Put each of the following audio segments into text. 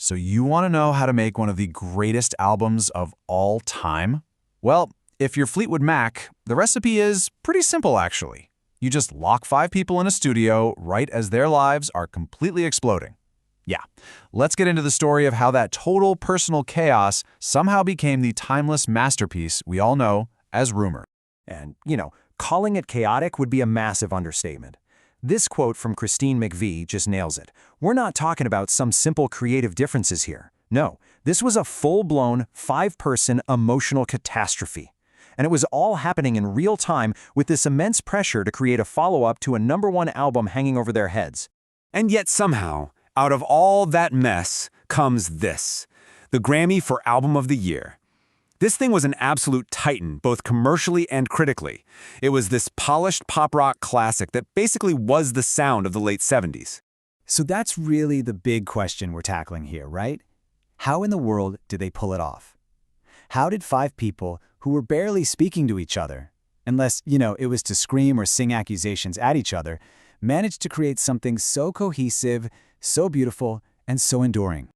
So you want to know how to make one of the greatest albums of all time? Well, if you're Fleetwood Mac, the recipe is pretty simple actually. You just lock 5 people in a studio right as their lives are completely exploding. Yeah, let's get into the story of how that total personal chaos somehow became the timeless masterpiece we all know as Rumours. And, calling it chaotic would be a massive understatement. This quote from Christine McVie just nails it. We're not talking about some simple creative differences here. No, this was a full-blown, 5-person emotional catastrophe. And it was all happening in real time with this immense pressure to create a follow-up to a #1 album hanging over their heads. And yet somehow, out of all that mess comes this, the Grammy for Album of the Year. This thing was an absolute titan, both commercially and critically. It was this polished pop rock classic that basically was the sound of the late 70s. So that's really the big question we're tackling here, right? How in the world did they pull it off? How did 5 people who were barely speaking to each other, unless, it was to scream or sing accusations at each other, manage to create something so cohesive, so beautiful, and so enduring?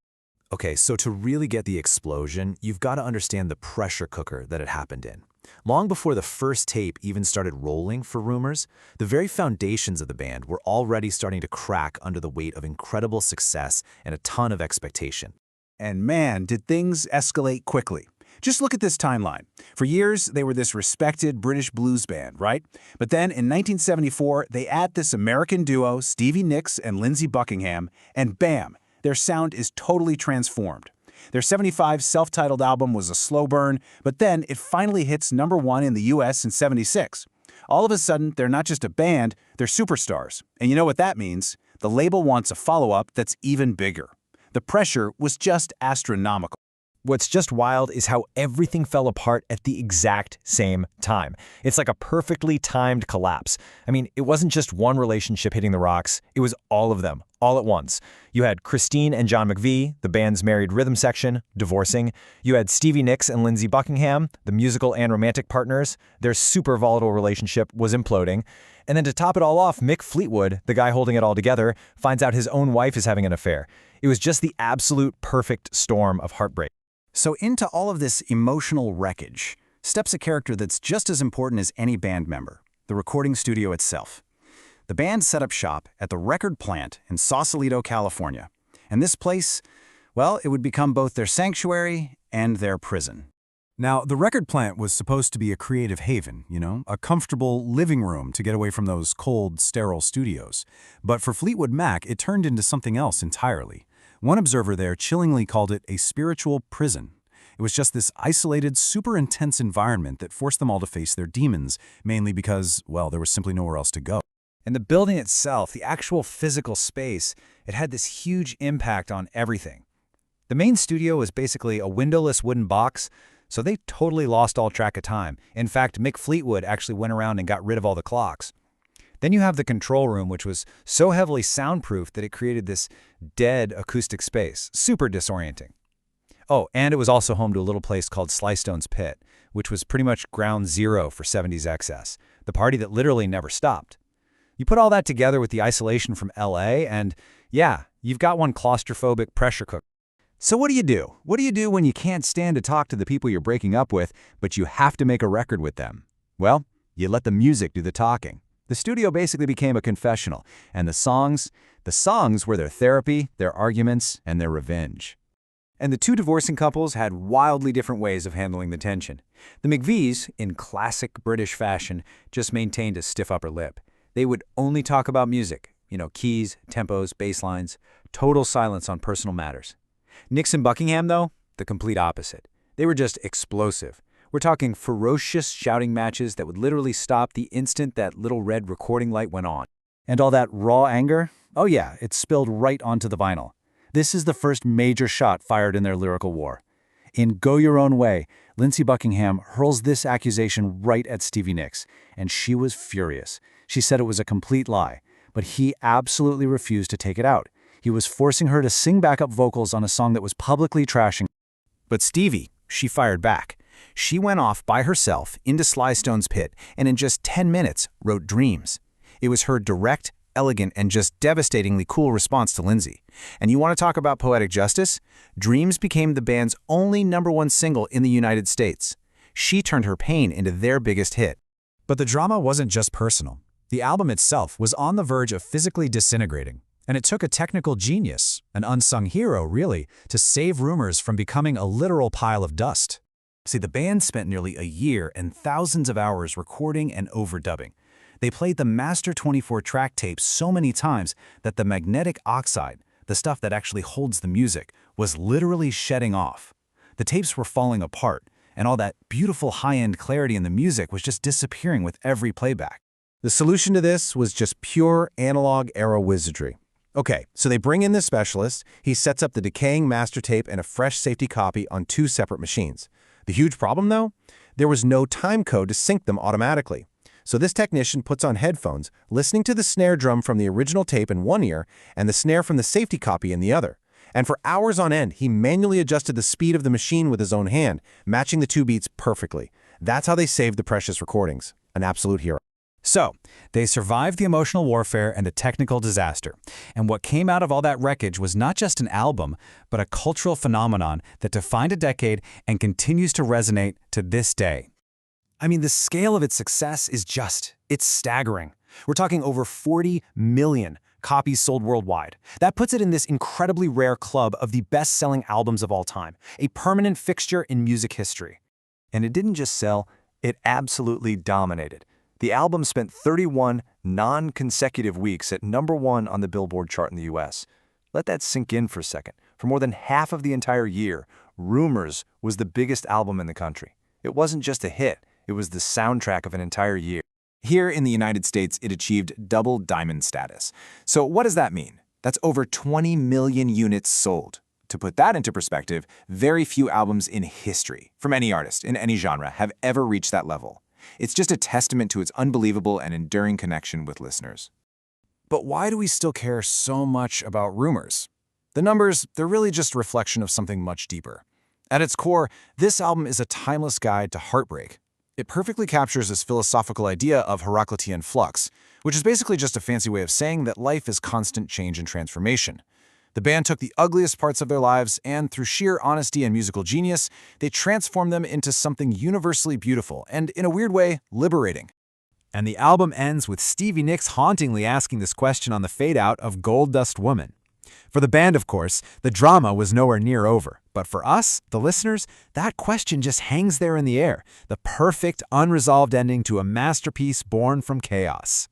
Okay, so to really get the explosion, you've got to understand the pressure cooker that it happened in. Long before the first tape even started rolling for Rumours, the very foundations of the band were already starting to crack under the weight of incredible success and a ton of expectation. And man, did things escalate quickly. Just look at this timeline. For years, they were this respected British blues band, right? But then in 1974, they add this American duo, Stevie Nicks and Lindsey Buckingham, and bam, their sound is totally transformed. Their '75 self-titled album was a slow burn, but then it finally hits #1 in the US in '76. All of a sudden, they're not just a band, they're superstars. And you know what that means? The label wants a follow-up that's even bigger. The pressure was just astronomical. What's just wild is how everything fell apart at the exact same time. It's like a perfectly timed collapse. I mean, it wasn't just one relationship hitting the rocks, it was all of them, all at once. You had Christine and John McVie, the band's married rhythm section, divorcing. You had Stevie Nicks and Lindsey Buckingham, the musical and romantic partners. Their super volatile relationship was imploding. And then to top it all off, Mick Fleetwood, the guy holding it all together, finds out his own wife is having an affair. It was just the absolute perfect storm of heartbreak. So into all of this emotional wreckage steps a character that's just as important as any band member, the recording studio itself. The band set up shop at the record plant in Sausalito, California. And this place, well, it would become both their sanctuary and their prison. Now, the record plant was supposed to be a creative haven, a comfortable living room to get away from those cold, sterile studios. But for Fleetwood Mac, it turned into something else entirely. One observer there chillingly called it a spiritual prison. It was just this isolated, super intense environment that forced them all to face their demons, mainly because, well, there was simply nowhere else to go. And the building itself, the actual physical space, it had this huge impact on everything. The main studio was basically a windowless wooden box, so they totally lost all track of time. In fact, Mick Fleetwood actually went around and got rid of all the clocks. Then you have the control room, which was so heavily soundproof that it created this dead acoustic space, super disorienting. Oh, and it was also home to a little place called Sly Stone's Pit, which was pretty much ground zero for 70s excess, the party that literally never stopped. You put all that together with the isolation from LA, and yeah, you've got one claustrophobic pressure cooker. So what do you do? What do you do when you can't stand to talk to the people you're breaking up with, but you have to make a record with them? Well, you let the music do the talking. The studio basically became a confessional, and the songs were their therapy, their arguments, and their revenge. And the 2 divorcing couples had wildly different ways of handling the tension. The McVies, in classic British fashion, just maintained a stiff upper lip. They would only talk about music, keys, tempos, bass lines, total silence on personal matters. Nicks and Buckingham, though, the complete opposite. They were just explosive. We're talking ferocious shouting matches that would literally stop the instant that little red recording light went on. And all that raw anger? Oh yeah, it spilled right onto the vinyl. This is the first major shot fired in their lyrical war. In Go Your Own Way, Lindsey Buckingham hurls this accusation right at Stevie Nicks, and she was furious. She said it was a complete lie, but he absolutely refused to take it out. He was forcing her to sing backup vocals on a song that was publicly trashing. But Stevie, she fired back. She went off by herself into Sly Stone's Pit and in just 10 minutes wrote Dreams. It was her direct, elegant and just devastatingly cool response to Lindsay. And you want to talk about poetic justice? Dreams became the band's only #1 single in the United States. She turned her pain into their biggest hit. But the drama wasn't just personal. The album itself was on the verge of physically disintegrating, and it took a technical genius, an unsung hero really, to save Rumours from becoming a literal pile of dust. See, the band spent nearly a year and thousands of hours recording and overdubbing. They played the master 24-track tape so many times that the magnetic oxide, the stuff that actually holds the music, was literally shedding off. The tapes were falling apart, and all that beautiful high-end clarity in the music was just disappearing with every playback. The solution to this was just pure analog-era wizardry. Okay, so they bring in the specialist, he sets up the decaying master tape and a fresh safety copy on 2 separate machines. The huge problem, though? There was no time code to sync them automatically. So this technician puts on headphones, listening to the snare drum from the original tape in one ear and the snare from the safety copy in the other. And for hours on end, he manually adjusted the speed of the machine with his own hand, matching the 2 beats perfectly. That's how they saved the precious recordings. An absolute hero. So, they survived the emotional warfare and the technical disaster. And what came out of all that wreckage was not just an album, but a cultural phenomenon that defined a decade and continues to resonate to this day. I mean, the scale of its success is it's staggering. We're talking over 40 million copies sold worldwide. That puts it in this incredibly rare club of the best-selling albums of all time, a permanent fixture in music history. And it didn't just sell, it absolutely dominated. The album spent 31 non-consecutive weeks at #1 on the Billboard chart in the US. Let that sink in for a second. For more than half of the entire year, Rumours was the biggest album in the country. It wasn't just a hit, it was the soundtrack of an entire year. Here in the United States, it achieved double diamond status. So what does that mean? That's over 20 million units sold. To put that into perspective, very few albums in history, from any artist, in any genre, have ever reached that level. It's just a testament to its unbelievable and enduring connection with listeners. But why do we still care so much about Rumours? The numbers, they're really just a reflection of something much deeper. At its core, this album is a timeless guide to heartbreak. It perfectly captures this philosophical idea of Heraclitean flux, which is basically just a fancy way of saying that life is constant change and transformation. The band took the ugliest parts of their lives and, through sheer honesty and musical genius, they transformed them into something universally beautiful and, in a weird way, liberating. And the album ends with Stevie Nicks hauntingly asking this question on the fade-out of Gold Dust Woman. For the band, of course, the drama was nowhere near over. But for us, the listeners, that question just hangs there in the air, the perfect, unresolved ending to a masterpiece born from chaos.